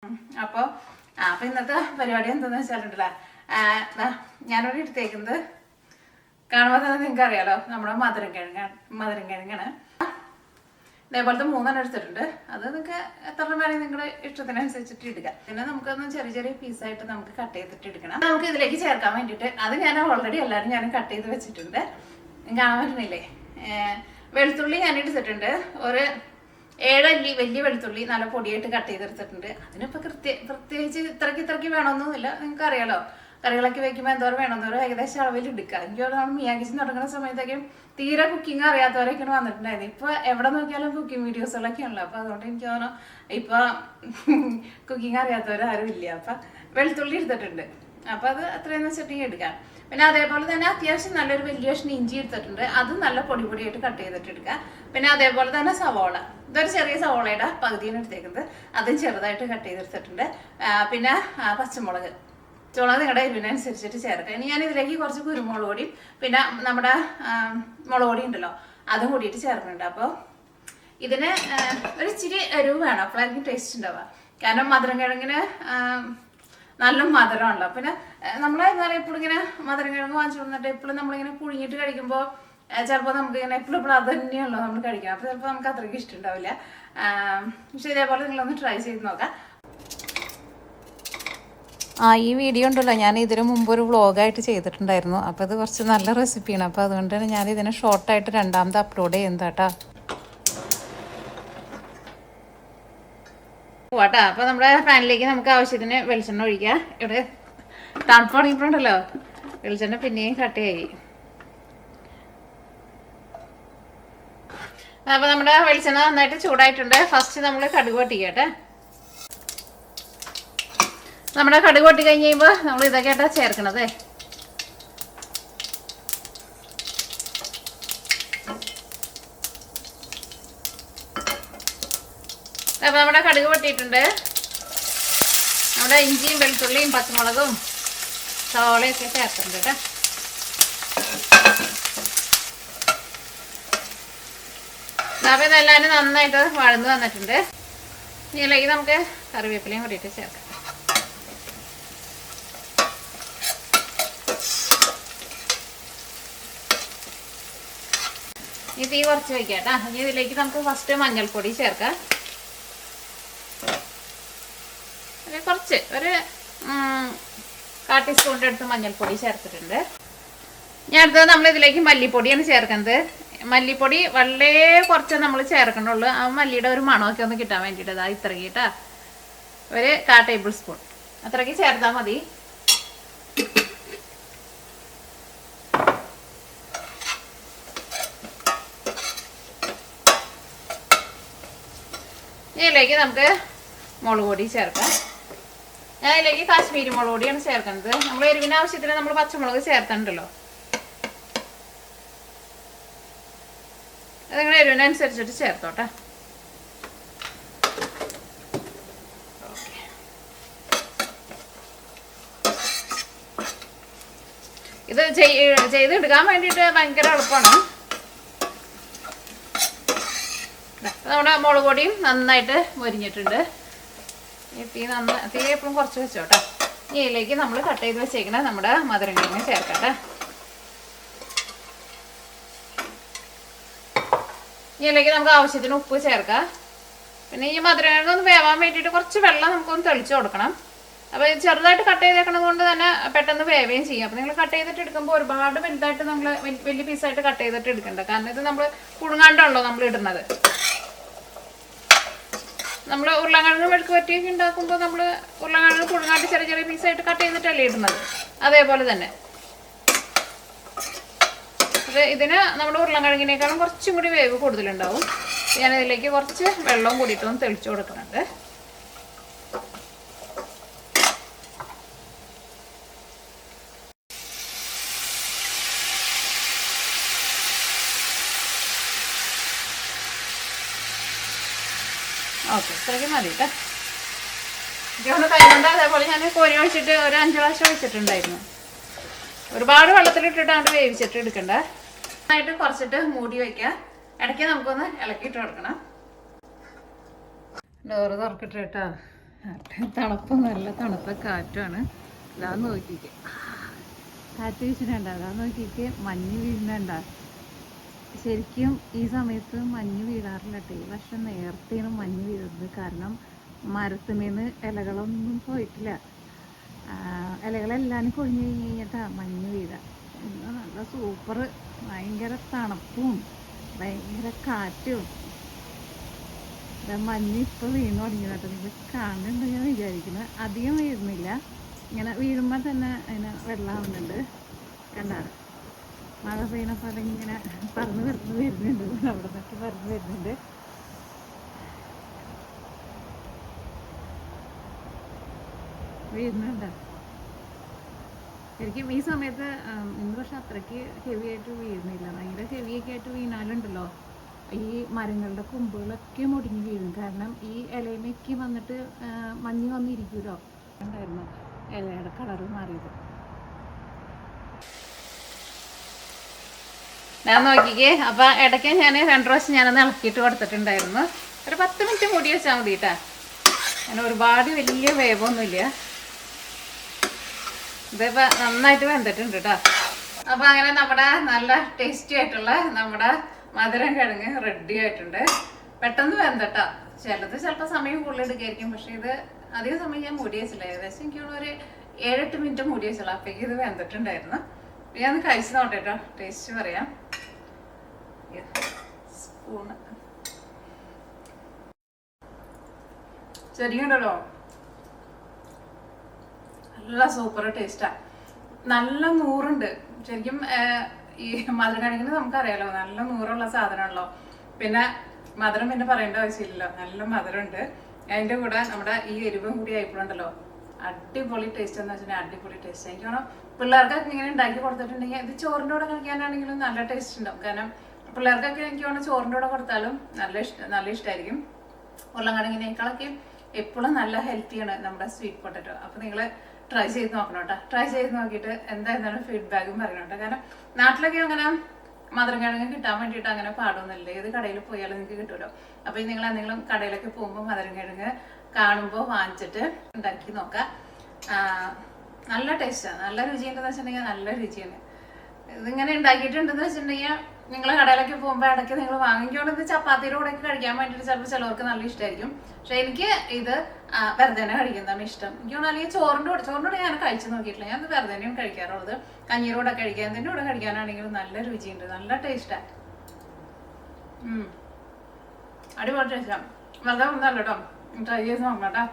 അപ്പോൾ ഇന്നത്തെ പരിപാടി എന്താണെന്ന് വെച്ചാലുണ്ടല്ലോ, ഞാനിവിടെ എടുത്തേക്കുന്നത് കാണുമ്പോൾ തന്നെ നിങ്ങൾക്ക് അറിയാലോ, നമ്മുടെ മധുരം കിഴങ്ങാണ്. ഇതേപോലത്തെ 3 എടുത്തിട്ടുണ്ട്. അത് നിങ്ങൾക്ക് എത്ര വേണമെങ്കിൽ നിങ്ങളുടെ ഇഷ്ടത്തിനനുസരിച്ചിട്ട് എടുക്കാം. പിന്നെ നമുക്കൊന്ന് ചെറിയ ചെറിയ പീസായിട്ട് നമുക്ക് കട്ട് ചെയ്തിട്ട് എടുക്കണം. നമുക്ക് ഇതിലേക്ക് ചേർക്കാൻ വേണ്ടിയിട്ട് അത് ഞാൻ ഓൾറെഡി എല്ലാവരും കട്ട് ചെയ്ത് വെച്ചിട്ടുണ്ട്. കാണാൻ പറ്റുന്നില്ലേ? വെളുത്തുള്ളി ഞാൻ എടുത്തിട്ടുണ്ട്. ഒരു 7 അല്ലി വലിയ വെളുത്തുള്ളി നല്ല പൊടിയായിട്ട് കട്ട് ചെയ്തെടുത്തിട്ടുണ്ട്. അതിനിപ്പോൾ പ്രത്യേകിച്ച് ഇത്രയ്ക്ക് വേണമെന്നൊന്നുമില്ല. നിങ്ങൾക്ക് അറിയാലോ, കറികളൊക്കെ വെക്കുമ്പോൾ എന്തോരം വേണമെന്നോരം ഏകദേശം അളവിൽ എടുക്കുക. എനിക്ക് നമ്മൾ മിയാക്കിച്ച് തുടങ്ങുന്ന സമയത്തേക്കും തീരെ കുക്കിംഗ് അറിയാത്തവരൊക്കെയാണ് വന്നിട്ടുണ്ടായിരുന്നു. ഇപ്പോൾ എവിടെ നോക്കിയാലും കുക്കിംഗ് വീഡിയോസുകളൊക്കെ ഉള്ളു. അപ്പോൾ അതുകൊണ്ട് എനിക്ക് തോന്നുന്നു ഇപ്പോൾ കുക്കിംഗ് അറിയാത്തവരാരും ഇല്ല. അപ്പം വെളുത്തുള്ളി എടുത്തിട്ടുണ്ട്. അപ്പോൾ അത് അത്രയെന്ന് വെച്ചിട്ടുണ്ടെങ്കിൽ എടുക്കാം. പിന്നെ അതേപോലെ തന്നെ അത്യാവശ്യം നല്ലൊരു വലിയ കഷ്ണം ഇഞ്ചി എടുത്തിട്ടുണ്ട്. അത് നല്ല പൊടിയായിട്ട് കട്ട് ചെയ്തിട്ട് എടുക്കുക. പിന്നെ അതേപോലെ തന്നെ സവോള, ഇതൊരു ചെറിയ സവോളയുടെ പകുതിയാണ് എടുത്തേക്കുന്നത്. അതും ചെറുതായിട്ട് കട്ട് ചെയ്തെടുത്തിട്ടുണ്ട്. പിന്നെ പച്ചമുളക് നിങ്ങളുടെ എരിവിനനുസരിച്ചിട്ട് ചേർക്കുക. ഇനി ഞാൻ ഇതിലേക്ക് കുറച്ച് കുരുമുളക് പൊടിയും പിന്നെ നമ്മുടെ മുളക് പൊടി ഉണ്ടല്ലോ അതും കൂടിയിട്ട് ചേർക്കുന്നുണ്ട്. അപ്പോൾ ഇതിന് ഒരു ഇച്ചിരി എരിവ് വേണം, അപ്പോഴായിരിക്കും ടേസ്റ്റ് ഉണ്ടാവുക. കാരണം മധുരം കിഴങ്ങിന് നല്ല മധുരമാണല്ലോ. പിന്നെ നമ്മളെന്താ പറയുക, എപ്പോഴും ഇങ്ങനെ മധുരം കിഴങ്ങ് വാങ്ങിച്ചു കൊടുത്തിട്ട് എപ്പോഴും നമ്മളിങ്ങനെ പുഴുങ്ങിയിട്ട് കഴിക്കുമ്പോൾ ചിലപ്പോൾ നമുക്ക് ഇങ്ങനെ എപ്പോഴും അത് തന്നെയാണല്ലോ നമ്മൾ കഴിക്കാം. അപ്പോൾ ചിലപ്പോൾ നമുക്ക് അത്രയ്ക്ക് ഇഷ്ടമുണ്ടാവില്ല. പക്ഷെ ഇതേപോലെ നിങ്ങളൊന്ന് ട്രൈ ചെയ്ത് നോക്കാം. ഈ വീഡിയോ ഉണ്ടല്ലോ, ഞാൻ ഇതിന് മുമ്പ് ഒരു വ്ളോഗായിട്ട് ചെയ്തിട്ടുണ്ടായിരുന്നു. അപ്പോൾ ഇത് കുറച്ച് നല്ല റെസിപ്പിയാണ്. അപ്പോൾ അതുകൊണ്ടാണ് ഞാൻ ഇതിനെ ഷോർട്ടായിട്ട് രണ്ടാമത് അപ്ലോഡ് ചെയ്യുന്നതാട്ടാ. പോവാട്ടാ. അപ്പോൾ നമ്മുടെ പാനിലേക്ക് നമുക്ക് ആവശ്യത്തിന് വെളിച്ചെണ്ണ ഒഴിക്കാം. ഇവിടെ തണുപ്പ് തുടങ്ങിയിട്ടുണ്ടല്ലോ, വെളിച്ചെണ്ണ പിന്നെയും കട്ടയായി. അപ്പോൾ നമ്മുടെ വെളിച്ചെണ്ണ നന്നായിട്ട് ചൂടായിട്ടുണ്ട്. ഫസ്റ്റ് നമ്മൾ കടുക് പൊട്ടിക്കട്ടെ. നമ്മുടെ കടുക് പൊട്ടി കഴിഞ്ഞ് കഴിയുമ്പോൾ നമ്മൾ ഇതൊക്കെയായിട്ടാ ചേർക്കണത്. അപ്പോൾ നമ്മുടെ കടുക് പൊട്ടിയിട്ടുണ്ട്. നമ്മുടെ ഇഞ്ചിയും വെളുത്തുള്ളിയും പച്ചമുളകും സവാളയൊക്കെ ചേർക്കുന്നുണ്ട് കേട്ടോ. അപ്പോൾ ഇതെല്ലാവരും നന്നായിട്ട് വഴന്ന് വന്നിട്ടുണ്ട്. ഇതിലേക്ക് നമുക്ക് കറിവേപ്പിലയും കൂടിയിട്ട് ചേർക്കാം. ഈ തീ കുറച്ച് വയ്ക്കാം കേട്ടോ. ഇനി ഇതിലേക്ക് നമുക്ക് ഫസ്റ്റ് മഞ്ഞൾപ്പൊടി ചേർക്കാം. കുറച്ച് ഒരു 1/4 ടീസ്പൂണിൻ്റെ അടുത്ത് മഞ്ഞൾപ്പൊടി ചേർത്തിട്ടുണ്ട്. ഞാൻ അടുത്തത് നമ്മൾ ഇതിലേക്ക് മല്ലിപ്പൊടിയാണ് ചേർക്കുന്നത്. മല്ലിപ്പൊടി വളരെ കുറച്ച് നമ്മൾ ചേർക്കണുള്ളൂ. ആ മല്ലിയുടെ ഒരു മണമൊക്കെ ഒന്ന് കിട്ടാൻ വേണ്ടിയിട്ട് അതാ ഇത്രയ്ക്ക് കേട്ടോ, ഒരു 1/4 ടേബിൾ സ്പൂൺ അത്രയ്ക്ക് ചേർത്താൽ മതി. ഇതിലേക്ക് നമുക്ക് മുളക് പൊടി ചേർക്കാം. ഞാൻ ഇതിലേക്ക് കാശ്മീരി മുളക് പൊടിയാണ് ചേർക്കുന്നത്. നമ്മൾ എരിവിന് ആവശ്യത്തിന് നമ്മൾ പച്ചമുളക് ചേർത്തിട്ടുണ്ടല്ലോ, അത് നിങ്ങളുടെ എരിവിനനുസരിച്ചിട്ട് ചേർത്തോട്ടെ. ഇത് ചെയ്തെടുക്കാൻ വേണ്ടിയിട്ട് ഭയങ്കര എളുപ്പമാണ്. നമ്മുടെ മുളക് പൊടിയും നന്നായിട്ട് മൊരിഞ്ഞിട്ടുണ്ട്. തീ എപ്പോഴും കുറച്ച് വെച്ചോട്ടെ. ഇനി ഇതിലേക്ക് നമ്മൾ കട്ട് ചെയ്ത് വെച്ചേക്കണ നമ്മുടെ മധുരം കിഴങ്ങ് ചേർക്കട്ടെ. ഇതിലേക്ക് നമുക്ക് ആവശ്യത്തിന് ഉപ്പ് ചേർക്കാം. പിന്നെ ഈ മധുരം കിഴങ്ങ് ഒന്ന് വേവാൻ വേണ്ടിയിട്ട് കുറച്ച് വെള്ളം നമുക്കൊന്ന് തെളിച്ച് കൊടുക്കണം. അപ്പോൾ ചെറുതായിട്ട് കട്ട് ചെയ്തേക്കണത് കൊണ്ട് തന്നെ പെട്ടെന്ന് വേവുകയും ചെയ്യും. അപ്പോൾ നിങ്ങൾ കട്ട് ചെയ്തിട്ട് എടുക്കുമ്പോൾ ഒരുപാട് വലുതായിട്ട് നമ്മൾ വലിയ പീസായിട്ട് കട്ട് ചെയ്തിട്ട് എടുക്കണ്ട. കാരണം ഇത് നമ്മൾ പുഴുങ്ങാണ്ടാണല്ലോ നമ്മൾ ഇടുന്നത്. നമ്മൾ ഉരുളക്കിഴങ്ങ് മെഴുക്ക് വരട്ടിയൊക്കെ ഉണ്ടാക്കുമ്പോൾ നമ്മൾ ഉരുളക്കിഴങ്ങ് പുഴുങ്ങാണ്ട് ചെറിയ ചെറിയ പീസായിട്ട് കട്ട് ചെയ്തിട്ടല്ലേ ഇടുന്നത്. അതേപോലെ തന്നെ ഇതിന് നമ്മുടെ ഉരുളക്കിഴങ്ങിനേക്കാളും കുറച്ചും കൂടി വേവ് കൂടുതലുണ്ടാവും. ഞാനിതിലേക്ക് കുറച്ച് വെള്ളവും കൂടിയിട്ടൊന്ന് തെളിച്ചു കൊടുക്കുന്നുണ്ട്. ഓക്കെ, ഇത്രയ്ക്ക് മതി കേട്ടോ. എനിക്കൊന്ന് കൈകൊണ്ട് അതേപോലെ ഞാൻ കോരി ഒഴിച്ചിട്ട് ഒരു 5 പ്രാവശ്യം ഒഴിച്ചിട്ടുണ്ടായിരുന്നു. ഒരുപാട് വെള്ളത്തിലിട്ടിട്ട് അങ്ങോട്ട് വേവിച്ചിട്ട് എടുക്കണ്ട. നന്നായിട്ട് കുറച്ചിട്ട് മൂടി വയ്ക്കുക. ഇടയ്ക്ക് നമുക്കൊന്ന് ഇളക്കിയിട്ട് കൊടുക്കണം. ഡോറ് തുറക്കിട്ട് കേട്ടോ. തണുപ്പ്, നല്ല തണുത്ത കാറ്റാണ്. ഇതാ നോക്കിക്ക്, കാറ്റ് വീശുന്നുണ്ട. അതാ നോക്കിക്ക്, മഞ്ഞ് വീഴുന്നുണ്ട. ശരിക്കും ഈ സമയത്ത് മഞ്ഞ് വീഴാറില്ല കേട്ടോ. ഈ വർഷം നേരത്തെയാണ് മഞ്ഞ് വീഴുന്നത്. കാരണം മരത്തുമേന്ന് ഇലകളൊന്നും പോയിട്ടില്ല. ഇലകളെല്ലാം കൊഴിഞ്ഞു കഴിഞ്ഞിട്ടാണ് മഞ്ഞ് വീഴുക. ഇന്ന് നല്ല സൂപ്പർ, ഭയങ്കര തണുപ്പും ഭയങ്കര കാറ്റും. മഞ്ഞ് ഇപ്പോൾ വീണ് തുടങ്ങി കേട്ടോ. നിങ്ങൾ കാണുന്നുണ്ട് ഞാൻ വിചാരിക്കുന്നത്. അധികം വീഴുന്നില്ല, ഇങ്ങനെ വീഴുമ്പോൾ തന്നെ അതിന് വെള്ളമാവുന്നുണ്ട്. കണ്ട, മഴ പെയ്യണപ്പോൾ അതിങ്ങനെ പറന്ന് വരുന്നുണ്ട്. അവിടെ നിന്നൊക്കെ പറന്ന് വരുന്നുണ്ട്. വീഴുന്നുണ്ട് ശരിക്കും ഈ സമയത്ത്. ഇന്ന് പക്ഷെ അത്രയ്ക്ക് ഹെവി ആയിട്ട് വീഴുന്നില്ല. ഭയങ്കര ഹെവിയൊക്കെ ആയിട്ട് വീണാലുണ്ടല്ലോ ഈ മരങ്ങളുടെ കൊമ്പുകളൊക്കെ മുടിഞ്ഞ് വീഴും. കാരണം ഈ ഇലയിലേക്ക് വന്നിട്ട് മഞ്ഞ് വന്നിരിക്കുമല്ലോ. ഉണ്ടായിരുന്നു ഇലയുടെ കളറ് മാറിയത്. ഞാൻ നോക്കിക്കേ. അപ്പം ഇടയ്ക്ക് ഞാൻ 2 പ്രാവശ്യം ഞാനൊന്ന് ഇളക്കിയിട്ട് കൊടുത്തിട്ടുണ്ടായിരുന്നു. ഒരു 10 മിനിറ്റ് മൂടി വെച്ചാൽ മതി കേട്ടാ. അങ്ങനെ ഒരുപാട് വലിയ വേവൊന്നുമില്ല. ഇതിപ്പോൾ നന്നായിട്ട് വെന്തിട്ടുണ്ട് കേട്ടോ. അപ്പം അങ്ങനെ നമ്മുടെ നല്ല ടേസ്റ്റി ആയിട്ടുള്ള നമ്മുടെ മധുരം കിഴങ്ങ് റെഡി ആയിട്ടുണ്ട്. പെട്ടെന്ന് വെന്തട്ടോ. ചിലപ്പോൾ സമയം കൂടുതൽ എടുക്കായിരിക്കും. പക്ഷെ ഇത് അധികം സമയം ഞാൻ മൂടി വെച്ചില്ല. ഏകദേശം എനിക്കുള്ള ഒരു 7-8 മിനിറ്റ് മൂടി വെച്ചുള്ളൂ. അപ്പോഴേക്കും ഇത് വെന്തിട്ടുണ്ടായിരുന്നു. ഞാൻ ഒന്ന് കഴിച്ച് നോട്ടെ കേട്ടോ, ടേസ്റ്റ് പറയാം. സ്പൂണ് ചെറിയുണ്ടല്ലോ, നല്ല സൂപ്പർ ടേസ്റ്റാ. നല്ല നൂറുണ്ട് ശരിക്കും. ഈ മധുരക്കിഴങ്ങിന് നമുക്കറിയാലോ നല്ല നൂറുള്ള സാധനമാണല്ലോ. പിന്നെ മധുരം പിന്നെ പറയേണ്ട ആവശ്യമില്ലല്ലോ, നല്ല മധുരമുണ്ട്. അതിൻ്റെ കൂടെ നമ്മുടെ ഈ എരിവും കൂടി ആയിപ്പോഴുണ്ടല്ലോ, അടിപൊളി ടേസ്റ്റ് എന്ന് വെച്ചാൽ അടിപൊളി ടേസ്റ്റ്. എനിക്ക് വേണം പിള്ളേർക്കൊക്കെ ഇങ്ങനെ ഉണ്ടാക്കി കൊടുത്തിട്ടുണ്ടെങ്കിൽ ഇത് ചോറിൻ്റെ കൂടെ കഴിക്കാനാണെങ്കിലും നല്ല ടേസ്റ്റ് ഉണ്ടാവും. കാരണം പിള്ളേർക്കൊക്കെ എനിക്ക് വേണം ചോറിൻ്റെ കൂടെ കൊടുത്താലും നല്ല ഇഷ്ടമായിരിക്കും. ഉരുളക്കിഴങ്ങിനേക്കാളൊക്കെ എപ്പോഴും നല്ല ഹെൽത്തിയാണ് നമ്മുടെ സ്വീറ്റ് പൊട്ടറ്റോ. അപ്പോൾ നിങ്ങൾ ട്രൈ ചെയ്ത് നോക്കണം കേട്ടോ. ട്രൈ ചെയ്ത് നോക്കിയിട്ട് എന്തായിരുന്നാലും ഫീഡ്ബാക്കും പറയണം കേട്ടോ. കാരണം നാട്ടിലൊക്കെ അങ്ങനെ മധുരം കിഴങ്ങ് കിട്ടാൻ വേണ്ടിയിട്ട് അങ്ങനെ പാടൊന്നുമില്ല. ഏത് കടയിൽ പോയാലും നിങ്ങൾക്ക് കിട്ടുമല്ലോ. അപ്പോൾ നിങ്ങൾ എന്തെങ്കിലും കടയിലൊക്കെ പോകുമ്പോൾ മധുരം കിഴങ്ങ് കാണുമ്പോൾ വാങ്ങിച്ചിട്ട് ഉണ്ടാക്കി നോക്കാം. നല്ല ടേസ്റ്റാണ്, നല്ല രുചിയുണ്ടെന്ന് വെച്ചിട്ടുണ്ടെങ്കിൽ നല്ല രുചിയാണ്. ഇതിങ്ങനെ ഉണ്ടാക്കിയിട്ടുണ്ടെന്ന് വെച്ചിട്ടുണ്ടെങ്കിൽ നിങ്ങൾ കടയിലൊക്കെ പോകുമ്പോൾ ഇടയ്ക്ക് നിങ്ങൾ വാങ്ങിക്കൊണ്ട് ഇത് ചപ്പാത്തിയുടെ കൂടെ കഴിക്കാൻ വേണ്ടിയിട്ട് ചിലപ്പോൾ ചിലവർക്ക് നല്ല ഇഷ്ടമായിരിക്കും. പക്ഷെ എനിക്ക് ഇത് വെറുതെ തന്നെ കഴിക്കുന്നതാണ് ഇഷ്ടം. എനിക്ക് അല്ലെങ്കിൽ ചോറിൻ്റെ കൂടെ ഞാൻ കഴിച്ചു നോക്കിയിട്ടില്ല. ഞാൻ ഇത് വെറുതെ തന്നെയും കഴിക്കാറുള്ളത്. കഞ്ഞീരുടെ കൂടെ കഴിക്കാൻ, എന്തിൻ്റെ കൂടെ കഴിക്കാനാണെങ്കിലും നല്ല രുചിയുണ്ട്, നല്ല ടേസ്റ്റാണ്. അടിപൊളി ടേസ്റ്റാണ്. വെറുതെ ഒന്നല്ല കേട്ടോ, ട്രൈ ചെയ്ത് നോക്കാം കേട്ടോ.